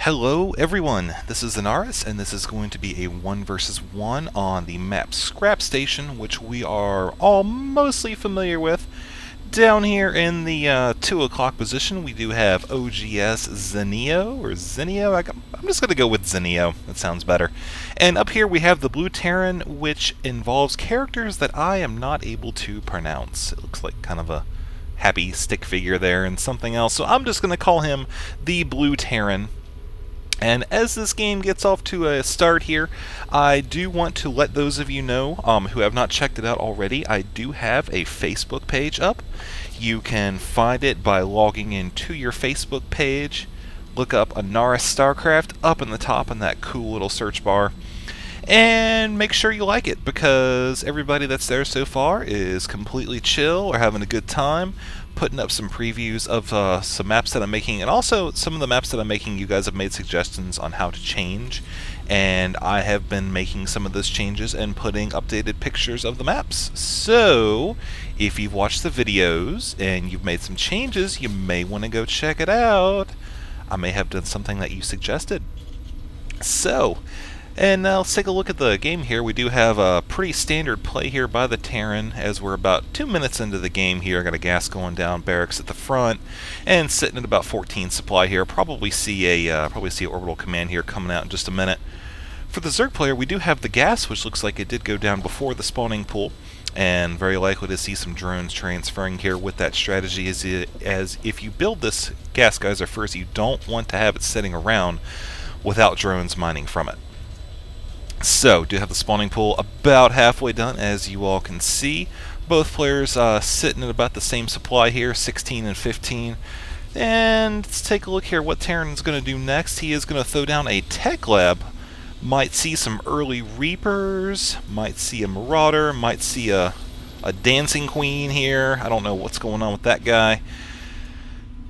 Hello everyone, this is Zenaris, and this is going to be a 1 versus 1 on the map Scrap Station, which we are all mostly familiar with. Down here in the 2 o'clock position, we do have oGsZenio, or Zenio. I'm just going to go with Zenio, that sounds better. And up here we have the blue Terran, which involves characters that I am not able to pronounce. It looks like kind of a happy stick figure there and something else, so I'm just going to call him the blue Terran. And as this game gets off to a start here, I do want to let those of you know who have not checked it out already, I do have a Facebook page up. You can find it by logging into your Facebook page. Look up TvZ Starcraft up in the top in that cool little search bar. And make sure you like it, because everybody that's there so far is completely chill or having a good time, putting up some previews of some maps that I'm making, and also some of the maps that I'm making you guys have made suggestions on how to change, and I have been making some of those changes and putting updated pictures of the maps. So if you've watched the videos and you've made some changes, you may want to go check it out. I may have done something that you suggested. And now let's take a look at the game here. We do have a pretty standard play here by the Terran, as we're about 2 minutes into the game here. Got a gas going down, barracks at the front, and sitting at about 14 supply here. Probably see a orbital command here coming out in just a minute. For the Zerg player, we do have the gas, which looks like it did go down before the spawning pool, and very likely to see some drones transferring here with that strategy, as if you build this gas geyser first, you don't want to have it sitting around without drones mining from it. So, do have the spawning pool about halfway done, as you all can see. Both players sitting at about the same supply here, 16 and 15. And let's take a look here what Terran's going to do next. He is going to throw down a tech lab. Might see some early Reapers, might see a Marauder, might see a Dancing Queen here. I don't know what's going on with that guy.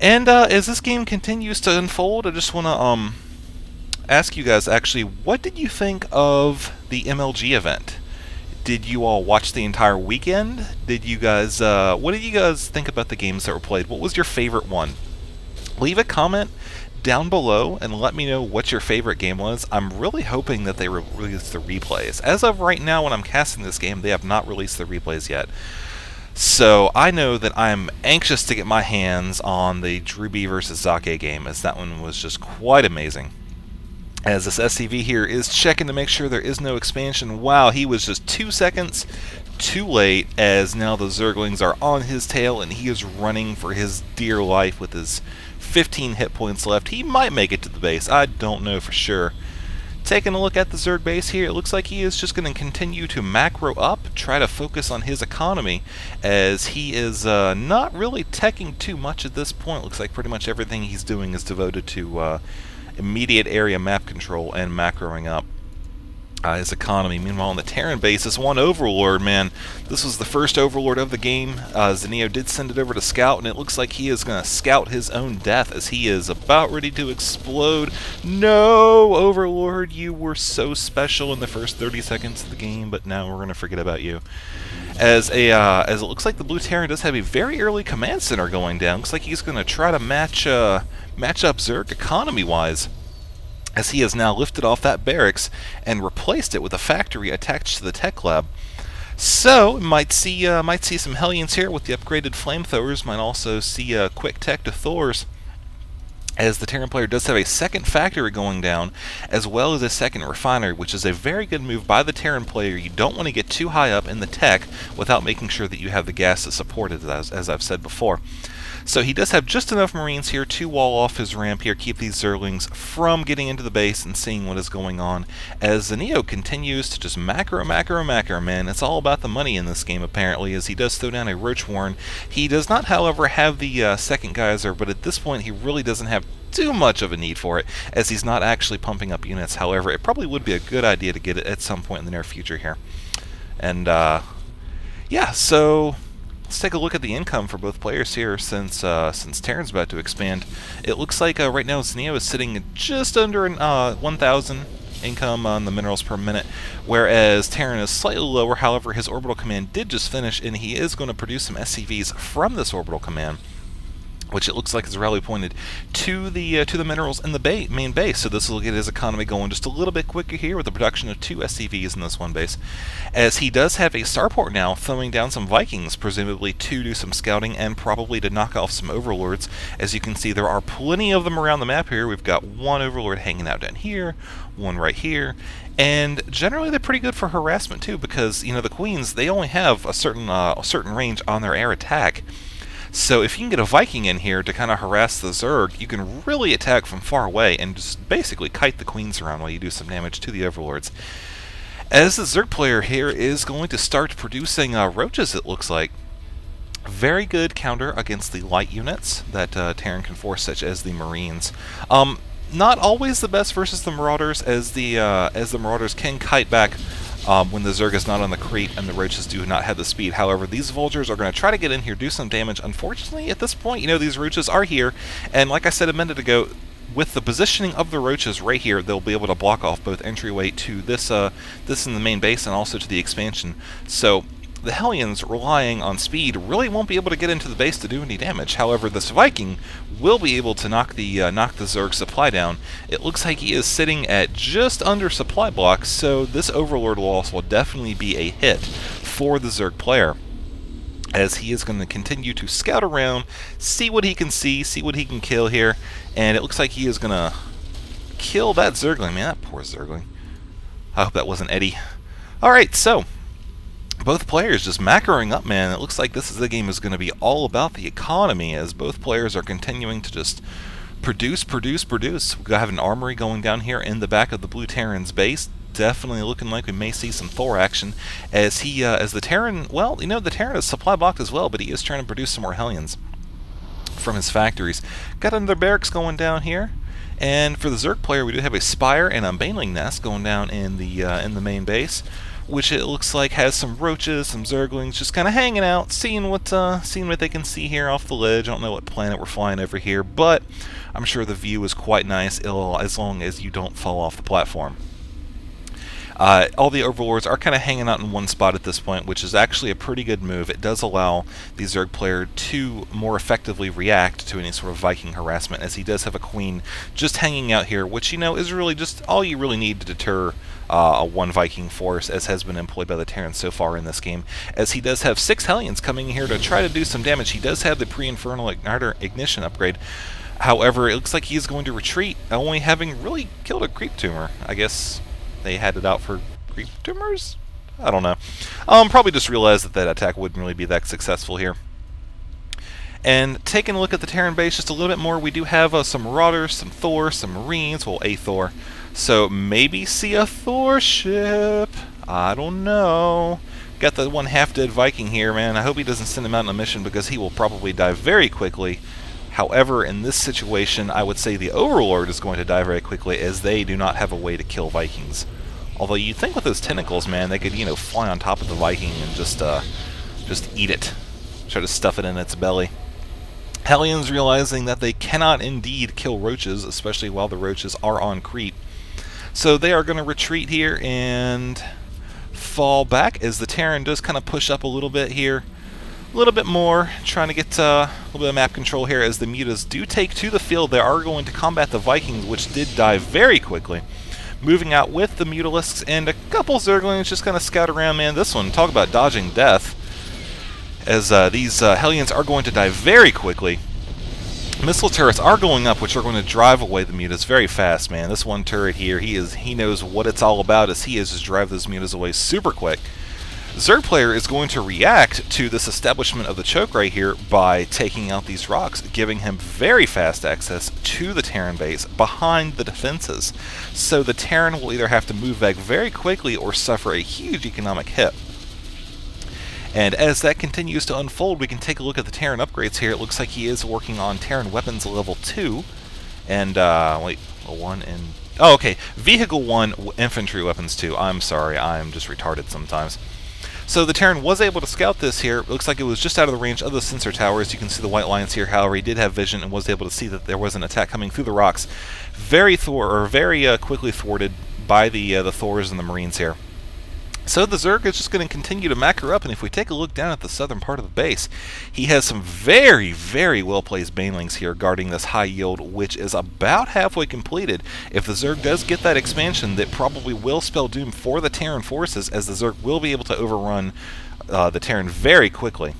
And as this game continues to unfold, I just want to ask you guys, actually, what did you think of the MLG event? Did you all watch the entire weekend? Did you guys, what did you guys think about the games that were played? What was your favorite one? Leave a comment down below and let me know what your favorite game was. I'm really hoping that they release the replays. As of right now, when I'm casting this game, they have not released the replays yet. So I know that I'm anxious to get my hands on the Druby versus Zake game, as that one was just quite amazing. As this SCV here is checking to make sure there is no expansion. Wow, he was just 2 seconds too late, as now the Zerglings are on his tail and he is running for his dear life with his 15 hit points left. He might make it to the base, I don't know for sure. Taking a look at the Zerg base here, it looks like he is just going to continue to macro up, try to focus on his economy, as he is not really teching too much at this point. Looks like pretty much everything he's doing is devoted to immediate area map control and macroing up his economy. Meanwhile, on the Terran base, this one Overlord, man, this was the first Overlord of the game. Zenio did send it over to scout, and it looks like he is going to scout his own death, as he is about ready to explode. No, Overlord, you were so special in the first 30 seconds of the game, but now we're going to forget about you. As it looks like the blue Terran does have a very early command center going down. Looks like he's going to try to match up Zerg economy-wise, as he has now lifted off that barracks and replaced it with a factory attached to the tech lab. So might see some Hellions here with the upgraded flamethrowers. Might also see a quick tech to Thors, as the Terran player does have a second factory going down, as well as a second refinery, which is a very good move by the Terran player. You don't want to get too high up in the tech without making sure that you have the gas to support it, as I've said before. So he does have just enough Marines here to wall off his ramp here, keep these Zerglings from getting into the base and seeing what is going on, as Zenio continues to just macro, man. It's all about the money in this game, apparently, as he does throw down a Roach Warren. He does not, however, have the second geyser, but at this point he really doesn't have too much of a need for it, as he's not actually pumping up units. However, it probably would be a good idea to get it at some point in the near future here. And yeah, so let's take a look at the income for both players here, since Terran's about to expand. It looks like right now Zenio is sitting at just under 1,000 income on the minerals per minute, whereas Terran is slightly lower. However, his orbital command did just finish, and he is going to produce some SCVs from this orbital command. which it looks like is rally pointed to the minerals in the main base. So this will get his economy going just a little bit quicker here with the production of 2 SCVs in this one base, as he does have a starport now throwing down some Vikings, presumably to do some scouting and probably to knock off some overlords. As you can see, there are plenty of them around the map here. We've got one overlord hanging out down here, one right here, and generally they're pretty good for harassment too, because the queens, they only have a certain range on their air attack. So if you can get a Viking in here to kind of harass the Zerg, you can really attack from far away and just basically kite the queens around while you do some damage to the overlords. As the Zerg player here is going to start producing roaches, it looks like. Very good counter against the light units that Terran can force, such as the Marines. Not always the best versus the Marauders, as the Marauders can kite back when the Zerg is not on the creep and the roaches do not have the speed. However, these vultures are going to try to get in here, do some damage. Unfortunately, at this point, these roaches are here, and like I said a minute ago, with the positioning of the roaches right here, they'll be able to block off both entryway to this in the main base and also to the expansion. So the Hellions, relying on speed, really won't be able to get into the base to do any damage. However, this Viking will be able to knock the Zerg supply down. It looks like he is sitting at just under supply blocks, so this Overlord loss will definitely be a hit for the Zerg player, as he is going to continue to scout around, see what he can see what he can kill here, and it looks like he is going to kill that Zergling. Man, that poor Zergling. I hope that wasn't Eddie. Alright, so both players just macroing up, man. It looks like the game is going to be all about the economy, as both players are continuing to just produce. We've got to have an armory going down here in the back of the Blue Terran's base. Definitely looking like we may see some Thor action, as the Terran, well, the Terran is supply blocked as well, but he is trying to produce some more Hellions from his factories. Got another barracks going down here. And for the Zerg player, we do have a Spire and a Baneling Nest going down in the main base, which it looks like has some roaches, some Zerglings just kind of hanging out, seeing what they can see here off the ledge. I don't know what planet we're flying over here, but I'm sure the view is quite nice, as long as you don't fall off the platform. All the Overlords are kind of hanging out in one spot at this point, which is actually a pretty good move. It does allow the Zerg player to more effectively react to any sort of Viking harassment, as he does have a Queen just hanging out here, which, is really just all you really need to deter a one Viking force, as has been employed by the Terran so far in this game, as he does have 6 Hellions coming in here to try to do some damage. He does have the Pre-Infernal Igniter Ignition upgrade. However, it looks like he's going to retreat, only having really killed a Creep Tumor. I guess they had it out for creep tumors? I don't know. Probably just realized that attack wouldn't really be that successful here. And taking a look at the Terran base just a little bit more, we do have some Marauders, some Thor, some Marines, well, a Thor. So maybe see a Thor ship. I don't know. Got the one half-dead Viking here, man. I hope he doesn't send him out on a mission, because he will probably die very quickly. However, in this situation, I would say the Overlord is going to die very quickly, as they do not have a way to kill Vikings. Although you'd think with those tentacles, man, they could, fly on top of the Viking and just eat it. Try to stuff it in its belly. Hellions realizing that they cannot indeed kill roaches, especially while the roaches are on creep. So they are going to retreat here and fall back, as the Terran does kind of push up a little bit here. A little bit more, trying to get a little bit of map control here, as the Mutas do take to the field. They are going to combat the Vikings, which did die very quickly. Moving out with the Mutalisks and a couple Zerglings just kind of scout around, man. This one, talk about dodging death, as these Hellions are going to die very quickly. Missile turrets are going up, which are going to drive away the Mutas very fast, man. This one turret here, he knows what it's all about, as he is just drive those Mutas away super quick. Zerg player is going to react to this establishment of the choke right here by taking out these rocks, giving him very fast access to the Terran base behind the defenses. So the Terran will either have to move back very quickly or suffer a huge economic hit. And as that continues to unfold, we can take a look at the Terran upgrades here. It looks like he is working on Terran weapons level 2. And, wait, 1 and... Oh, okay. Vehicle 1, infantry weapons 2. I'm sorry, I'm just retarded sometimes. So the Terran was able to scout this here. It looks like it was just out of the range of the sensor towers. You can see the white lines here. However, he did have vision and was able to see that there was an attack coming through the rocks. Very quickly thwarted by the Thors and the Marines here. So the Zerg is just going to continue to mac her up, and if we take a look down at the southern part of the base, he has some very, very well-placed banelings here guarding this high yield, which is about halfway completed. If the Zerg does get that expansion, that probably will spell doom for the Terran forces, as the Zerg will be able to overrun the Terran very quickly.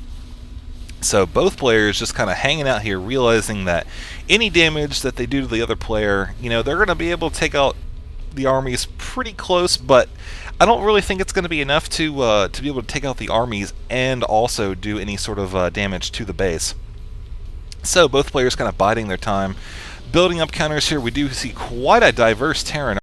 So both players just kind of hanging out here, realizing that any damage that they do to the other player, they're going to be able to take out the armies pretty close, but I don't really think it's going to be enough to be able to take out the armies and also do any sort of damage to the base. So both players kind of biding their time, building up counters here. We do see quite a diverse Terran